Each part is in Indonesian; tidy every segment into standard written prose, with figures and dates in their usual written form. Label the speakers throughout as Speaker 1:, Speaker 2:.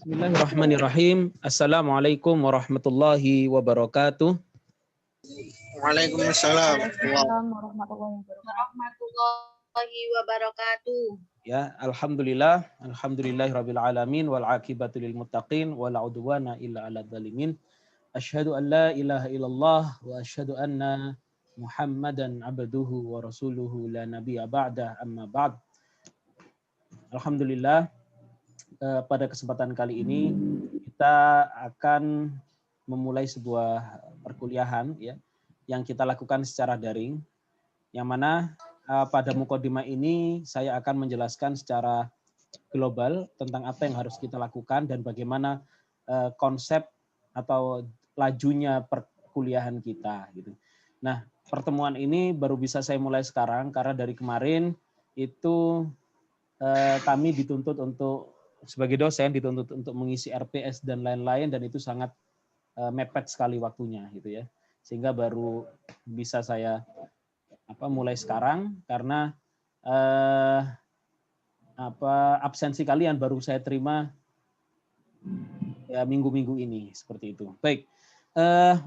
Speaker 1: Bismillahirrahmanirrahim. Assalamualaikum warahmatullahi wabarakatuh.
Speaker 2: Waalaikumsalam.
Speaker 3: Waalaikumsalam warahmatullahi wabarakatuh.
Speaker 1: Ya, alhamdulillahirabbil alamin wal aqibatu lil muttaqin wala udwana illa 'alal zalimin. Asyhadu an la ilaha illallah wa asyhadu anna Muhammadan abduhu wa rasuluhu la nabiyya ba'da amma ba'd. Alhamdulillah, pada kesempatan kali ini kita akan memulai sebuah perkuliahan ya yang kita lakukan secara daring, yang mana pada mukadimah ini saya akan menjelaskan secara global tentang apa yang harus kita lakukan dan bagaimana konsep atau lajunya perkuliahan kita gitu. Nah, pertemuan ini baru bisa saya mulai sekarang karena dari kemarin itu kami dituntut untuk sebagai dosen dituntut untuk mengisi RPS dan lain-lain, dan itu sangat mepet sekali waktunya gitu ya, sehingga baru bisa saya mulai sekarang karena absensi kalian baru saya terima ya minggu-minggu ini seperti itu. Baik,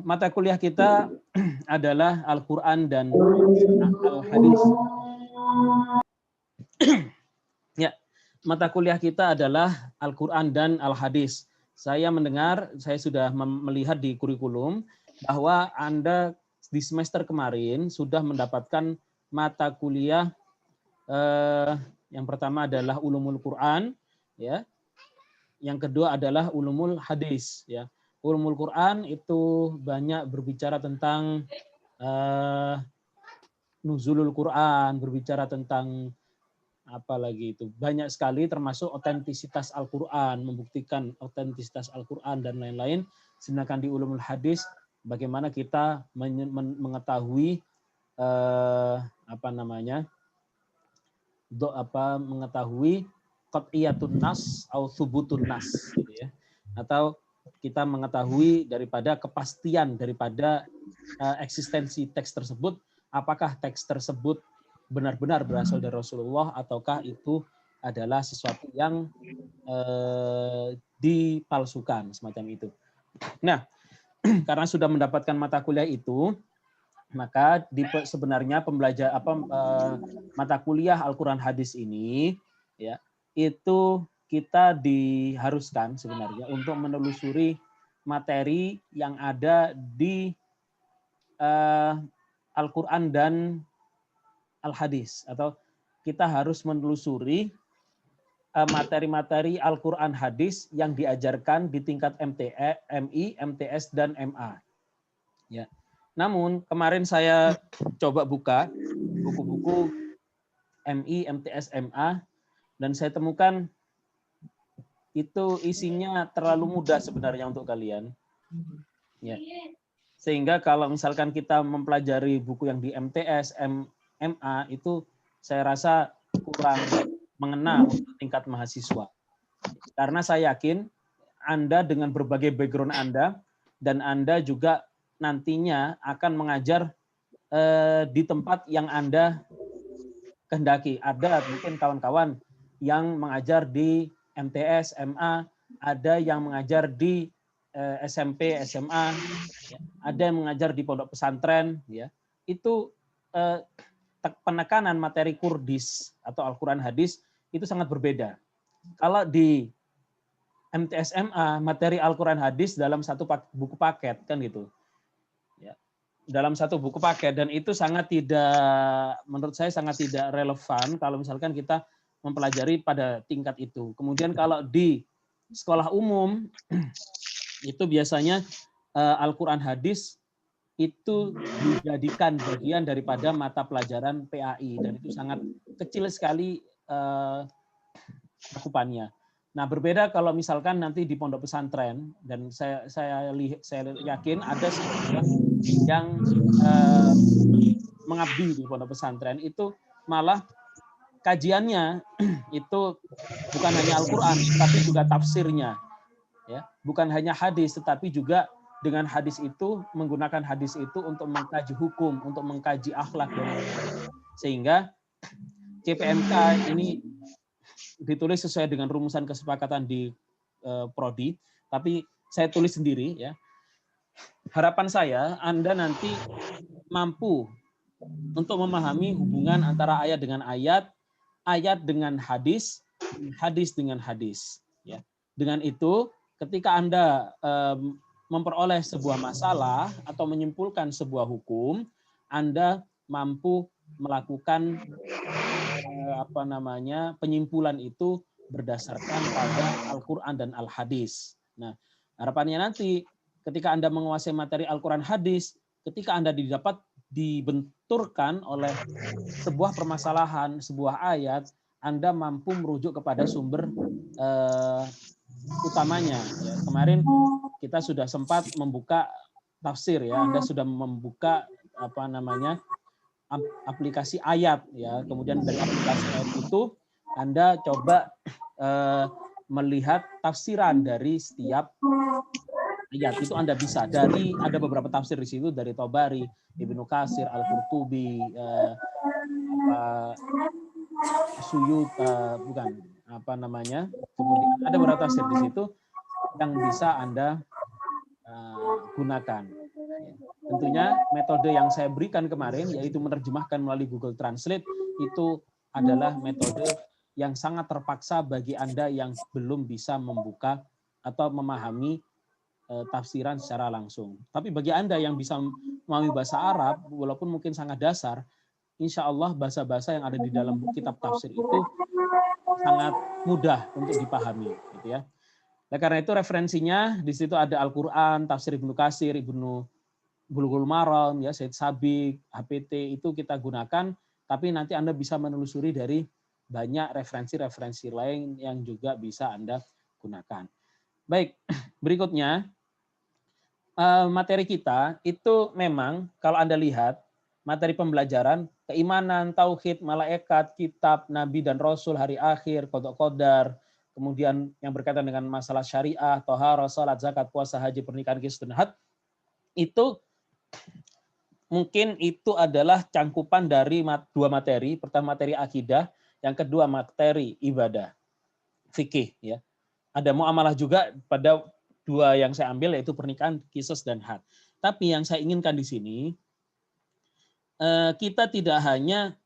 Speaker 1: mata kuliah kita adalah Al-Quran dan Al-Hadis. Ya, mata kuliah kita adalah Al-Quran dan Al-Hadis. Saya mendengar, saya sudah melihat di kurikulum bahwa Anda di semester kemarin sudah mendapatkan mata kuliah yang pertama adalah Ulumul Quran, ya. Yang kedua adalah Ulumul Hadis, ya. Ulumul Quran itu banyak berbicara tentang nuzulul Quran, berbicara tentang apalagi itu banyak sekali, termasuk otentisitas Al-Quran, membuktikan otentisitas Al-Quran dan lain-lain. Sedangkan di Ulumul Hadis bagaimana kita mengetahui mengetahui qat'iyatun nas atau thubutun nas gitu ya, atau kita mengetahui daripada kepastian daripada eksistensi teks tersebut, apakah teks tersebut benar-benar berasal dari Rasulullah ataukah itu adalah sesuatu yang dipalsukan semacam itu. Nah, karena sudah mendapatkan mata kuliah itu, maka sebenarnya mata kuliah Al-Quran Hadis ini ya itu kita diharuskan sebenarnya untuk menelusuri materi yang ada di Al-Quran dan Al-Hadis, atau kita harus menelusuri materi-materi Al-Quran Hadis yang diajarkan di tingkat MI, MTS, dan MA. Ya. Namun kemarin saya coba buka buku-buku MI, MTS, MA, dan saya temukan itu isinya terlalu mudah sebenarnya untuk kalian. Ya. Sehingga kalau misalkan kita mempelajari buku yang di MTS, MA itu saya rasa kurang mengena untuk tingkat mahasiswa. Karena saya yakin Anda dengan berbagai background Anda, dan Anda juga nantinya akan mengajar di tempat yang Anda kehendaki. Ada mungkin kawan-kawan yang mengajar di MTS, MA, ada yang mengajar di SMP, SMA, ya. Ada yang mengajar di pondok pesantren, ya. Itu penekanan materi Kurdis atau Al-Quran Hadis itu sangat berbeda. Kalau di MTS MA materi Al-Quran Hadis dalam satu buku paket kan gitu. Ya. Dalam satu buku paket, dan itu menurut saya sangat tidak relevan kalau misalkan kita mempelajari pada tingkat itu. Kemudian kalau di sekolah umum itu biasanya Al-Quran Hadis itu dijadikan bagian daripada mata pelajaran PAI, dan itu sangat kecil sekali cakupannya. Nah, berbeda kalau misalkan nanti di pondok pesantren, dan saya yakin ada sebagian yang mengabdi di pondok pesantren itu malah kajiannya itu bukan hanya Al-Quran tapi juga tafsirnya, ya, bukan hanya hadis tetapi juga dengan hadis itu, menggunakan hadis itu untuk mengkaji hukum, untuk mengkaji akhlak, sehingga CPMK ini ditulis sesuai dengan rumusan kesepakatan di prodi, tapi saya tulis sendiri ya. Harapan saya Anda nanti mampu untuk memahami hubungan antara ayat dengan ayat, ayat dengan hadis, hadis dengan hadis. Ya. Dengan itu, ketika Anda memperoleh sebuah masalah atau menyimpulkan sebuah hukum, Anda mampu melakukan penyimpulan itu berdasarkan pada Al-Quran dan Al-Hadis. Nah, harapannya nanti ketika Anda menguasai materi Al-Quran hadis, ketika Anda dibenturkan oleh sebuah permasalahan, sebuah ayat, Anda mampu merujuk kepada sumber utamanya. Ya, kemarin kita sudah sempat membuka tafsir ya, Anda sudah membuka aplikasi ayat ya, kemudian dari aplikasi ayat itu Anda coba melihat tafsiran dari setiap ayat itu Anda bisa ada beberapa tafsir di situ dari Tobari, Ibnu Katsir, Al-Qurtubi, Suyut, kemudian ada beberapa tafsir di situ yang bisa Anda gunakan. Tentunya metode yang saya berikan kemarin yaitu menerjemahkan melalui Google Translate itu adalah metode yang sangat terpaksa bagi Anda yang belum bisa membuka atau memahami tafsiran secara langsung. Tapi bagi Anda yang bisa memahami bahasa Arab, walaupun mungkin sangat dasar, insya Allah bahasa-bahasa yang ada di dalam kitab tafsir itu sangat mudah untuk dipahami, gitu ya. Nah, karena itu referensinya di situ ada Al-Quran, tafsir Ibnu Katsir, Ibnu Bulughul Maram, ya Said Sabiq, HPT itu kita gunakan, tapi nanti Anda bisa menelusuri dari banyak referensi-referensi lain yang juga bisa Anda gunakan. Baik, berikutnya materi kita itu memang kalau Anda lihat materi pembelajaran keimanan, tauhid, malaikat, kitab, nabi dan rasul, hari akhir, qada qadar, kemudian yang berkaitan dengan masalah syariah, thaharah, salat, zakat, puasa, haji, pernikahan, qisas dan had, itu mungkin itu adalah cangkupan dari dua materi, pertama materi akidah, yang kedua materi ibadah, fikih ya. Ada muamalah juga pada dua yang saya ambil yaitu pernikahan, qisas dan had. Tapi yang saya inginkan di sini kita tidak hanya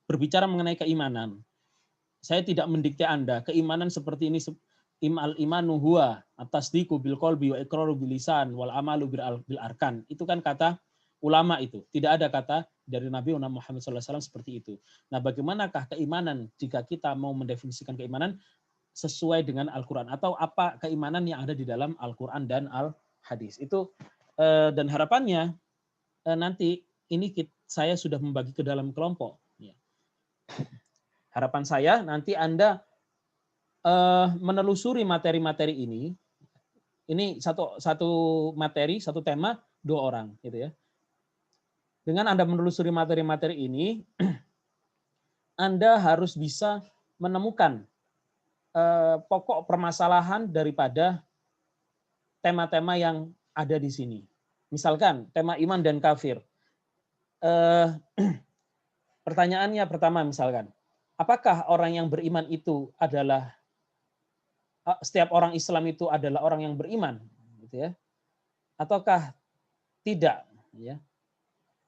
Speaker 1: berbicara mengenai keimanan. Saya tidak mendikte Anda, keimanan seperti ini, al-imanu huwa at-tasdiqu bil qalbi wa iqraru bil lisan wal amalu bil arkan. Itu kan kata ulama itu. Tidak ada kata dari Nabi Muhammad SAW seperti itu. Nah, bagaimanakah keimanan jika kita mau mendefinisikan keimanan sesuai dengan Al-Quran? Atau apa keimanan yang ada di dalam Al-Quran dan Al-Hadis? Itu dan harapannya nanti ini saya sudah membagi ke dalam kelompok. Harapan saya nanti Anda menelusuri materi-materi ini. Ini satu materi, satu tema, 2 orang, gitu ya. Dengan Anda menelusuri materi-materi ini, Anda harus bisa menemukan pokok permasalahan daripada tema-tema yang ada di sini. Misalkan tema iman dan kafir. Pertanyaannya pertama misalkan, apakah orang yang beriman itu adalah setiap orang Islam itu adalah orang yang beriman, gitu ya? Ataukah tidak? Ya.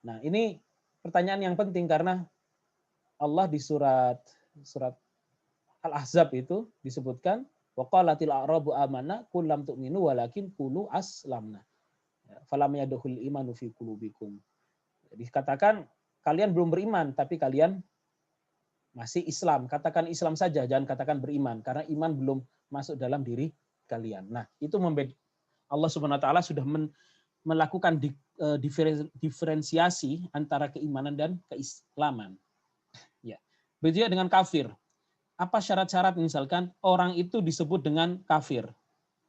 Speaker 1: Nah, ini pertanyaan yang penting karena Allah di surat Al-Ahzab itu disebutkan waqalatil a'rabu amanna qul lam tu'minu walakin qulu aslamna. Falam yadkhul imanu fi qulubikum. Dikatakan kalian belum beriman tapi kalian masih Islam. Katakan Islam saja, jangan katakan beriman karena iman belum masuk dalam diri kalian. Nah, itu Allah Subhanahu wa taala sudah melakukan diferensiasi antara keimanan dan keislaman. Ya. Begitu dengan kafir. Apa syarat-syarat misalkan orang itu disebut dengan kafir?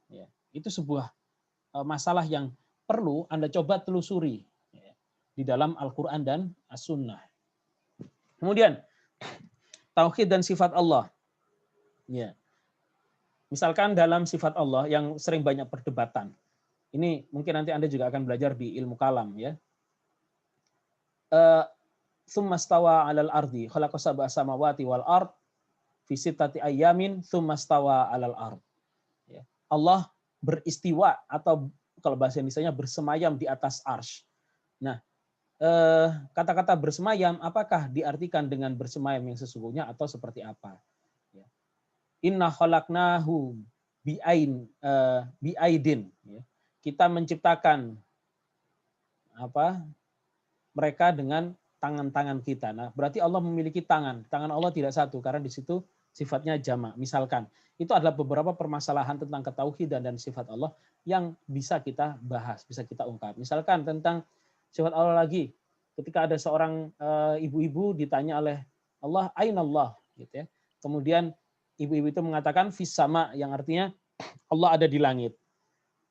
Speaker 1: Ya. Itu sebuah masalah yang perlu Anda coba telusuri di dalam Al-Quran dan As-Sunnah. Kemudian, tauhid dan sifat Allah. Ya. Misalkan dalam sifat Allah yang sering banyak perdebatan. Ini mungkin nanti Anda juga akan belajar di ilmu kalam. Ya. Tsumma stawa 'alal ardi, khalaqa sab'a samawati wal ard fi sittati ayyamin, tsumma stawa 'alal ard. Allah beristiwa atau kalau bahasa Indonesianya bersemayam di atas arsy. Nah, kata-kata bersemayam apakah diartikan dengan bersemayam yang sesungguhnya atau seperti apa? Ya. Inna khalaqnahu biaidin. Ya. Kita menciptakan mereka dengan tangan-tangan kita. Nah, berarti Allah memiliki tangan. Tangan Allah tidak satu karena di situ sifatnya jamak. Misalkan, itu adalah beberapa permasalahan tentang ketauhidan dan sifat Allah yang bisa kita bahas, bisa kita ungkap. Misalkan tentang sifat Allah lagi, ketika ada seorang ibu-ibu ditanya oleh Allah, "Aina Allah?" gitu ya. Kemudian ibu-ibu itu mengatakan fis sama, yang artinya Allah ada di langit.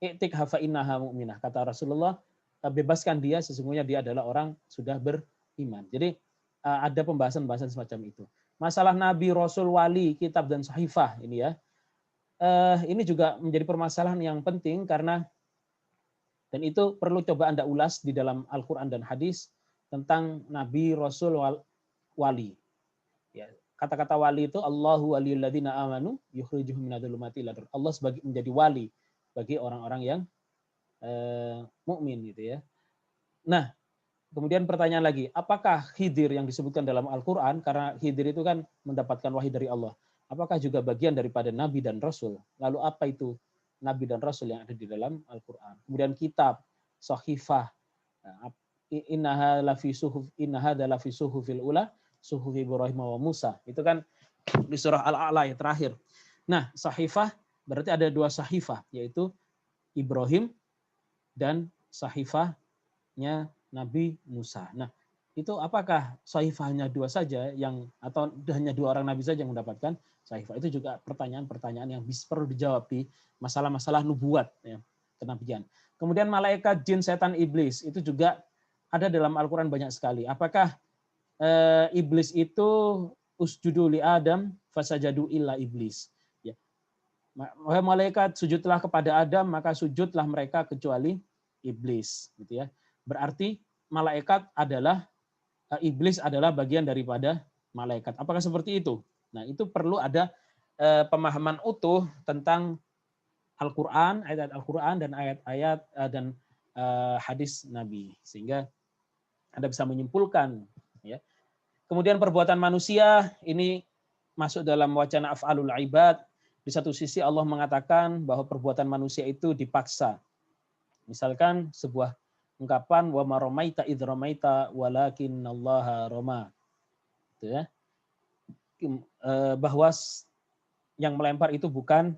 Speaker 1: I'tik hafa innaha mu'minah. Kata Rasulullah, bebaskan dia, sesungguhnya dia adalah orang sudah beriman. Jadi ada pembahasan-pembahasan semacam itu. Masalah Nabi, Rasul, Wali, Kitab, dan Sahifah ini ya. Ini juga menjadi permasalahan yang penting karena dan itu perlu coba Anda ulas di dalam Al-Quran dan hadis tentang Nabi, Rasul, Wali. Ya, kata-kata wali itu Allahu waliyul ladzina amanu yukhrijuhum minadz-dzulumati ila nur. Allah sebagai menjadi wali bagi orang-orang yang mukmin gitu ya. Nah, kemudian pertanyaan lagi, apakah Khidir yang disebutkan dalam Al-Quran, karena Khidir itu kan mendapatkan wahyu dari Allah, apakah juga bagian daripada Nabi dan Rasul? Lalu apa itu Nabi dan Rasul yang ada di dalam Al-Quran? Kemudian kitab, Sahifah, innaha lafi suhufil ula, suhuf Ibrahim wa Musa. Itu kan di surah Al-A'la yang terakhir. Nah, Sahifah berarti ada dua Sahifah, yaitu Ibrahim dan Sahifahnya Nabi Musa. Nah, itu apakah Sahifahnya dua saja yang atau hanya dua orang Nabi saja yang mendapatkan Sahifah? Itu juga pertanyaan-pertanyaan yang perlu dijawab di masalah-masalah nubuat, ya, kenabian. Kemudian malaikat, jin, setan, iblis itu juga ada dalam Al-Quran banyak sekali. Apakah iblis itu usjudu li Adam fasajadu illa iblis? Ya. Malaikat sujudlah kepada Adam, maka sujudlah mereka kecuali iblis, gitu ya. Berarti malaikat adalah iblis adalah bagian daripada malaikat. Apakah seperti itu? Nah, itu perlu ada pemahaman utuh tentang Al-Qur'an, ayat Al-Qur'an dan ayat-ayat dan hadis Nabi, sehingga Anda bisa menyimpulkan, ya. Kemudian perbuatan manusia ini masuk dalam wacana af'alul ibad. Di satu sisi Allah mengatakan bahwa perbuatan manusia itu dipaksa. Misalkan sebuah ungkapan wa ma ramaita id ramaita walakinallaha rama. Gitu ya. Bahwa yang melempar itu bukan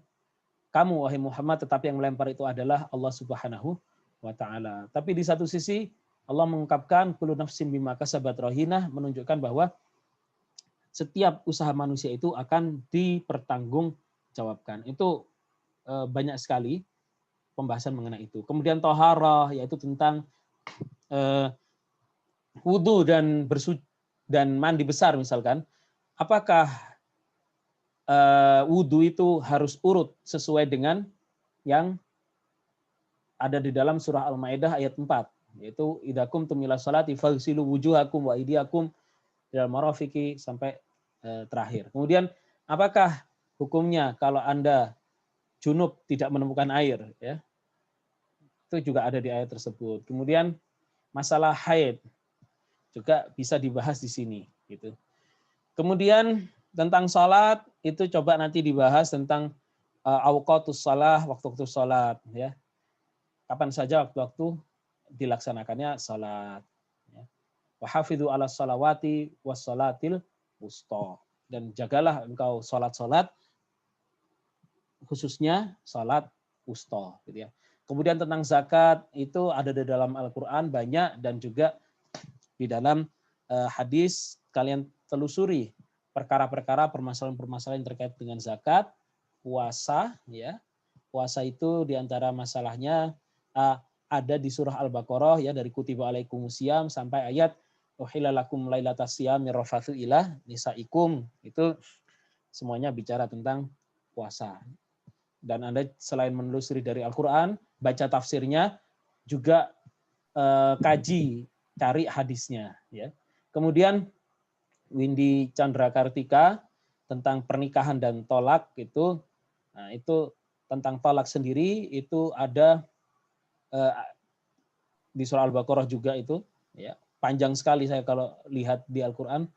Speaker 1: kamu wahai Muhammad, tetapi yang melempar itu adalah Allah Subhanahu wa taala. Tapi di satu sisi Allah mengungkapkan kullu nafsin bima kasabat rahinah, menunjukkan bahwa setiap usaha manusia itu akan dipertanggungjawabkan. Itu banyak sekali pembahasan mengenai itu. Kemudian toharah, yaitu tentang wudhu dan mandi besar misalkan. Apakah wudhu itu harus urut sesuai dengan yang ada di dalam surah Al-Maidah ayat 4, yaitu idakum tumila salati faghsilu wujuhakum wa aydiyakum ilal marafiqi sampai terakhir. Kemudian apakah hukumnya kalau Anda junub tidak menemukan air, ya? Itu juga ada di ayat tersebut. Kemudian masalah haid juga bisa dibahas di sini, gitu. Kemudian tentang salat itu coba nanti dibahas tentang auqatus shalah, waktu-waktu salat, ya. Kapan saja waktu-waktu dilaksanakannya salat, ya. Wa hafidhu 'alas salawati was salatil wusta. Dan jagalah engkau salat-salat, khususnya salat wusta, gitu ya. Kemudian tentang zakat itu ada di dalam Al-Qur'an banyak, dan juga di dalam hadis. Kalian telusuri perkara-perkara, permasalahan-permasalahan terkait dengan zakat, puasa, ya. Puasa itu diantara masalahnya ada di surah Al-Baqarah, ya, dari kutiba alaikumusiyam sampai ayat uhilla lakum lailatas siyami rafathu ila nisaikum. Itu semuanya bicara tentang puasa. Dan Anda selain menelusuri dari Al-Qur'an, baca tafsirnya, juga kaji, cari hadisnya, ya. Kemudian Windy Chandra Kartika tentang pernikahan dan tolak itu, nah itu tentang talak sendiri itu ada di surah Al-Baqarah juga itu, ya panjang sekali saya kalau lihat di Al-Quran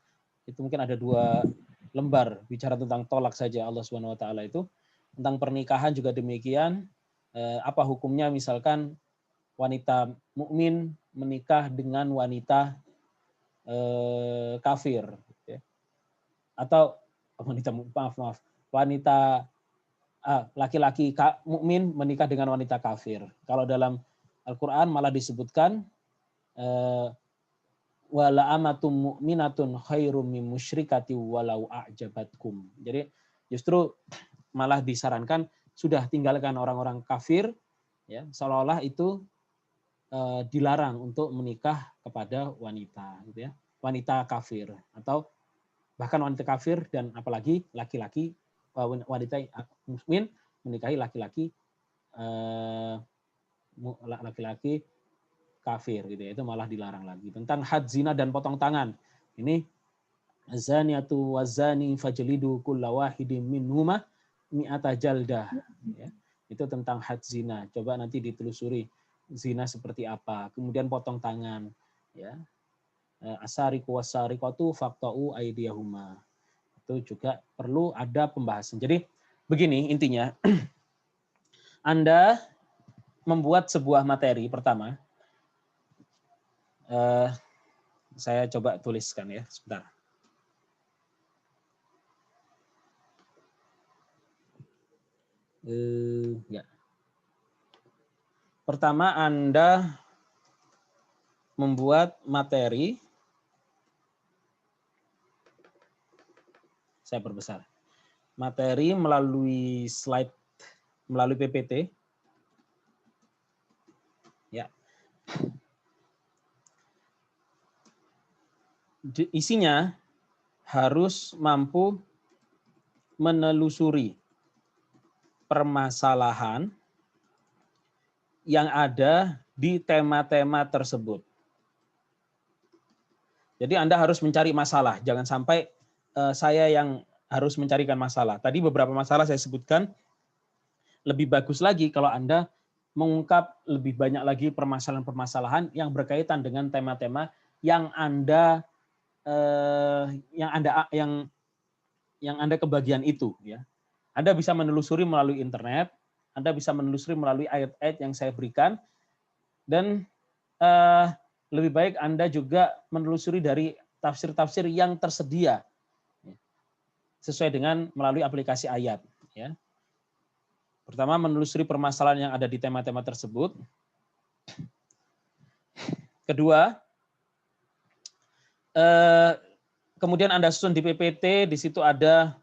Speaker 1: itu mungkin ada 2 lembar bicara tentang tolak saja Allah Subhanahu Wa Taala itu. Tentang pernikahan juga demikian, apa hukumnya misalkan wanita mukmin menikah dengan wanita kafir, ya. Atau wanita laki-laki mukmin menikah dengan wanita kafir. Kalau dalam Al-Quran malah disebutkan wala amatum mu'minatun khairum min musyrikati walau a'jabatkum. Jadi justru malah disarankan sudah tinggalkan orang-orang kafir, ya seolah-olah itu dilarang untuk menikah kepada wanita, gitu ya, wanita kafir atau bahkan wanita kafir dan apalagi laki-laki wanita mukmin menikahi laki-laki kafir gitu ya, itu malah dilarang lagi. Tentang had zina dan potong tangan. Ini zaniatu wazani fajlidu kulla wahidin minhuma mi'ata jaldah, ya. Itu tentang had zina. Coba nanti ditelusuri zina seperti apa. Kemudian potong tangan, ya. Asariqu wasariqatu faqta'u aydiyahuma. Itu juga perlu ada pembahasan. Jadi begini intinya, Anda membuat sebuah materi pertama, saya coba tuliskan ya, sebentar. Ya. Pertama Anda membuat materi, saya perbesar, materi melalui slide, melalui PPT. Ya. Isinya harus mampu menelusuri permasalahan yang ada di tema-tema tersebut. Jadi Anda harus mencari masalah, jangan sampai saya yang harus mencarikan masalah. Tadi beberapa masalah saya sebutkan, lebih bagus lagi kalau Anda mengungkap lebih banyak lagi permasalahan-permasalahan yang berkaitan dengan tema-tema yang Anda kebagian itu, ya. Anda bisa menelusuri melalui internet, Anda bisa menelusuri melalui ayat-ayat yang saya berikan, dan lebih baik Anda juga menelusuri dari tafsir-tafsir yang tersedia, sesuai dengan melalui aplikasi ayat, ya. Pertama, menelusuri permasalahan yang ada di tema-tema tersebut. Kedua, kemudian Anda susun di PPT, di situ ada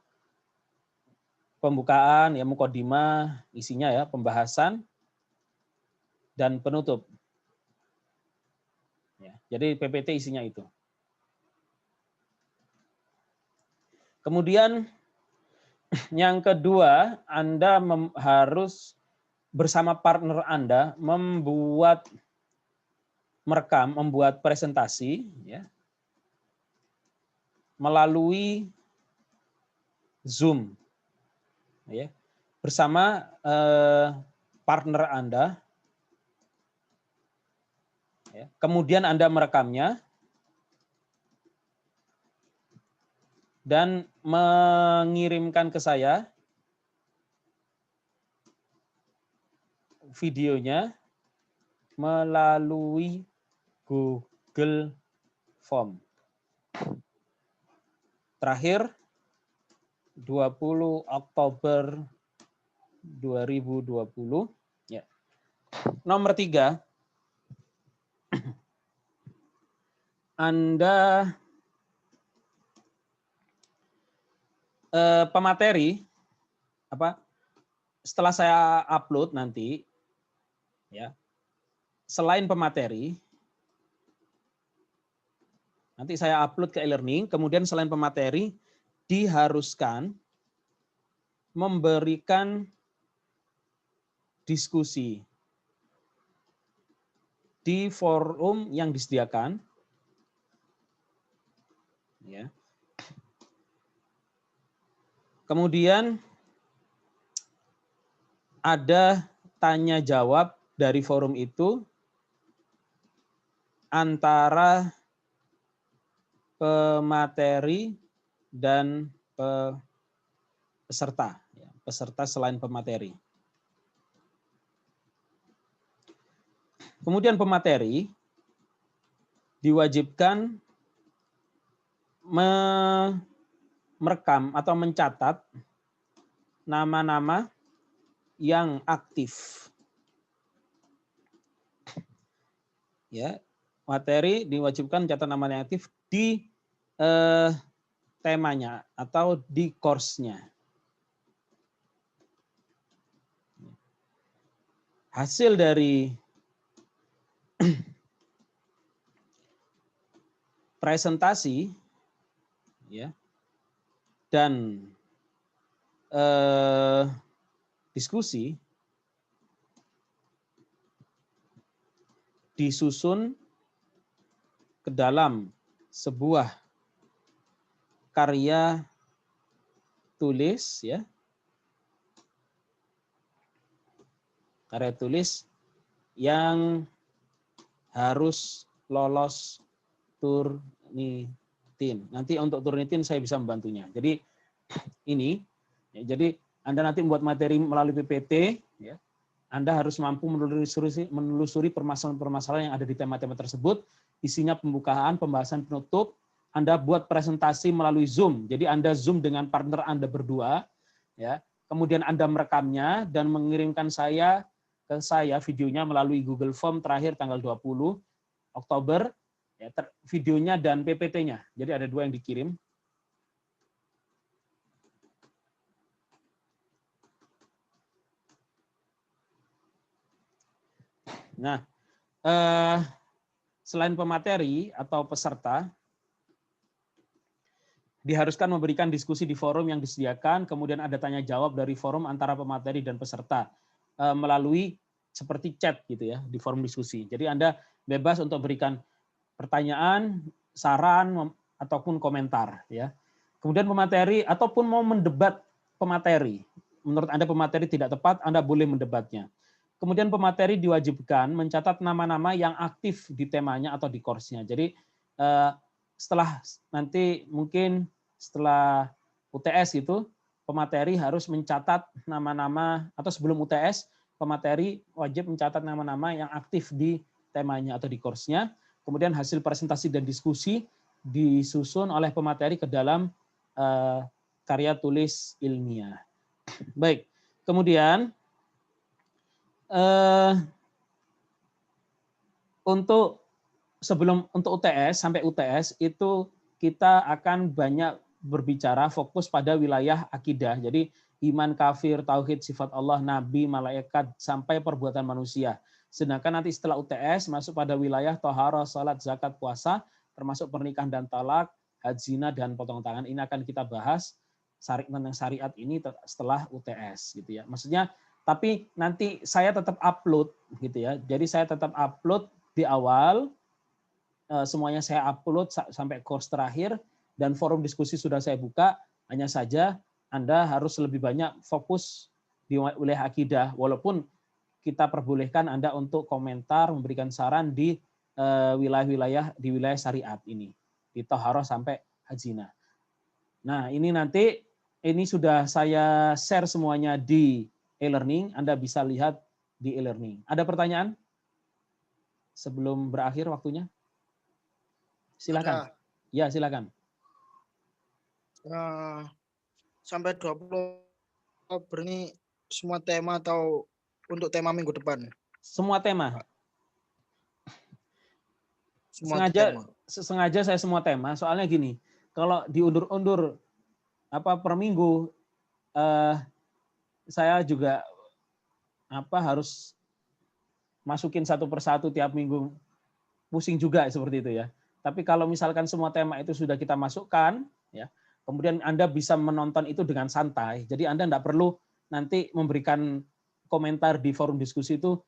Speaker 1: pembukaan, ya, mukadimah, isinya ya, pembahasan, dan penutup. Ya, jadi PPT isinya itu. Kemudian yang kedua, Anda harus bersama partner Anda membuat presentasi, ya, melalui Zoom, ya, bersama partner Anda. Ya. Kemudian Anda merekamnya dan mengirimkan ke saya videonya melalui Google Form. Terakhir 20 Oktober 2020. Ya. Nomor 3, Anda pemateri setelah saya upload nanti, ya, selain pemateri, nanti saya upload ke e-learning, kemudian selain pemateri diharuskan memberikan diskusi di forum yang disediakan, ya. Kemudian ada tanya jawab dari forum itu antara pemateri dan peserta, peserta selain pemateri. Kemudian pemateri diwajibkan merekam atau mencatat nama-nama yang aktif. Ya, materi diwajibkan mencatat nama yang aktif di temanya atau di course-nya. Hasil dari presentasi ya dan diskusi disusun ke dalam sebuah karya tulis ya. Karya tulis yang harus lolos Turnitin. Nanti untuk Turnitin saya bisa membantunya. Jadi ini, ya, jadi Anda nanti membuat materi melalui PPT, ya, Anda harus mampu menelusuri permasalahan-permasalahan yang ada di tema-tema tersebut, isinya pembukaan, pembahasan penutup. Anda buat presentasi melalui Zoom. Jadi Anda Zoom dengan partner Anda berdua, ya. Kemudian Anda merekamnya dan mengirimkan ke saya videonya melalui Google Form terakhir tanggal 20 Oktober, ya, videonya dan PPT-nya. Jadi ada 2 yang dikirim. Nah, selain pemateri atau peserta, diharuskan memberikan diskusi di forum yang disediakan, kemudian ada tanya jawab dari forum antara pemateri dan peserta melalui seperti chat gitu ya di forum diskusi. Jadi Anda bebas untuk berikan pertanyaan, saran ataupun komentar ya. Kemudian pemateri ataupun mau mendebat pemateri. Menurut Anda pemateri tidak tepat, Anda boleh mendebatnya. Kemudian pemateri diwajibkan mencatat nama-nama yang aktif di temanya atau di course-nya. Jadi setelah nanti mungkin setelah UTS itu pemateri harus mencatat nama-nama atau sebelum UTS pemateri wajib mencatat nama-nama yang aktif di temanya atau di course-nya. Kemudian hasil presentasi dan diskusi disusun oleh pemateri ke dalam karya tulis ilmiah. Baik, kemudian untuk UTS sampai UTS itu kita akan banyak berbicara fokus pada wilayah akidah. Jadi iman, kafir, tauhid, sifat Allah, nabi, malaikat sampai perbuatan manusia. Sedangkan nanti setelah UTS masuk pada wilayah toharoh, salat, zakat, puasa, termasuk pernikahan dan talak, haji, zina dan potong tangan. Ini akan kita bahas tentang syariat ini setelah UTS gitu ya. Maksudnya tapi nanti saya tetap upload gitu ya. Jadi saya tetap upload di awal, semuanya saya upload sampai course terakhir dan forum diskusi sudah saya buka. Hanya saja Anda harus lebih banyak fokus di wilayah akidah, walaupun kita perbolehkan Anda untuk komentar, memberikan saran di wilayah syariat ini, di Toharoh sampai Hajina. Nah, ini nanti ini sudah saya share semuanya di e-learning, Anda bisa lihat di e-learning. Ada pertanyaan sebelum berakhir waktunya? Silakan.
Speaker 2: Ada.
Speaker 1: Ya, silakan.
Speaker 2: Sampai 20 Oktober ini semua tema atau untuk tema minggu depan?
Speaker 1: Semua tema. Sengaja saya semua tema, soalnya gini, kalau diundur-undur per minggu, saya juga harus masukin satu persatu tiap minggu, pusing juga seperti itu ya. Tapi kalau misalkan semua tema itu sudah kita masukkan, ya, kemudian Anda bisa menonton itu dengan santai. Jadi Anda tidak perlu nanti memberikan komentar di forum diskusi itu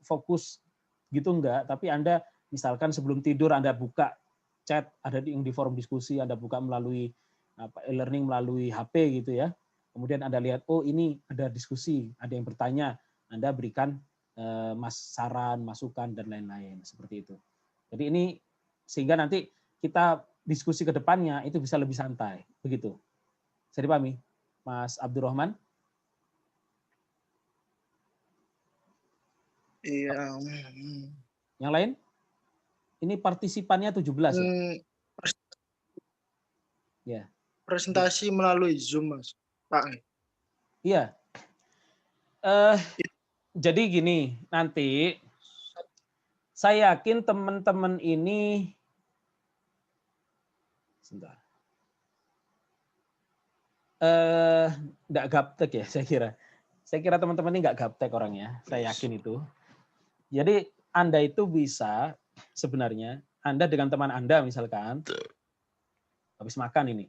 Speaker 1: fokus gitu enggak. Tapi Anda misalkan sebelum tidur Anda buka chat, ada yang di forum diskusi, Anda buka melalui e-learning melalui HP gitu ya. Kemudian Anda lihat, oh ini ada diskusi, ada yang bertanya, Anda berikan saran, masukan dan lain-lain seperti itu. Jadi ini sehingga nanti kita diskusi ke depannya itu bisa lebih santai, begitu. Bisa dipahami, Mas Abdurrahman?
Speaker 2: Iya.
Speaker 1: Yang lain? Ini partisipannya 17 ya? Ya.
Speaker 2: Presentasi melalui Zoom, Mas. Pak.
Speaker 1: Iya. Jadi gini, nanti saya yakin teman-teman ini sebentar. Enggak gaptek ya saya kira. Saya kira teman-teman ini enggak gaptek orangnya, saya yakin itu. Jadi Anda itu bisa sebenarnya, Anda dengan teman Anda misalkan, habis makan ini.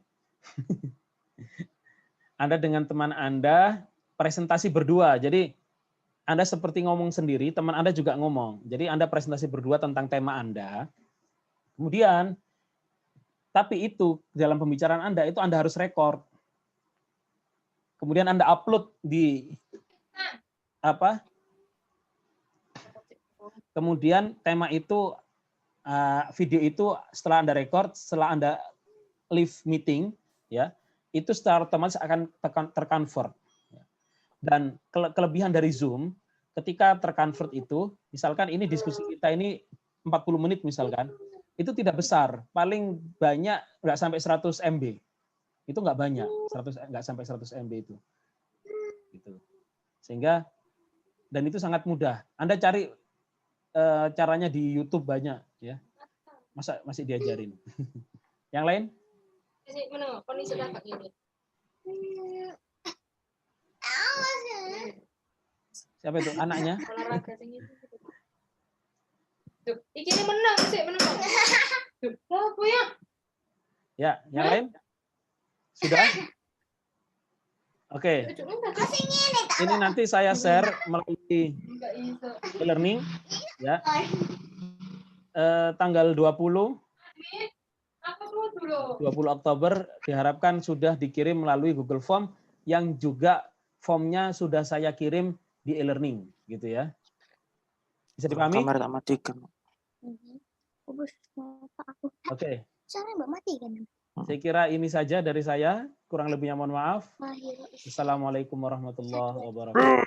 Speaker 1: Anda dengan teman Anda presentasi berdua. Jadi Anda seperti ngomong sendiri, teman Anda juga ngomong. Jadi Anda presentasi berdua tentang tema Anda. Kemudian, tapi itu dalam pembicaraan Anda, itu Anda harus rekord. Kemudian Anda upload di apa? Kemudian tema itu, video itu setelah Anda record, setelah Anda live meeting, ya, itu secara otomatis akan terconvert. Dan kelebihan dari Zoom, ketika terconvert itu, misalkan ini diskusi kita ini 40 menit misalkan, itu tidak besar, paling banyak nggak sampai 100 MB. Itu nggak banyak, nggak sampai 100 MB itu. Gitu. Sehingga, dan itu sangat mudah. Anda cari caranya di YouTube banyak, ya. Masa masih diajarin. Yang lain? Siapa itu anaknya? Ya, yang lain? Sudah? Oke. Ini nanti saya share melalui e-learning, ya. Tanggal 20 Oktober diharapkan sudah dikirim melalui Google Form yang juga formnya sudah saya kirim di e-learning, gitu ya. Bisa dipahami?
Speaker 4: Kamera tak matikan.
Speaker 1: Oke. Saya kira ini saja dari saya. Kurang lebihnya mohon maaf. Assalamualaikum warahmatullahi wabarakatuh.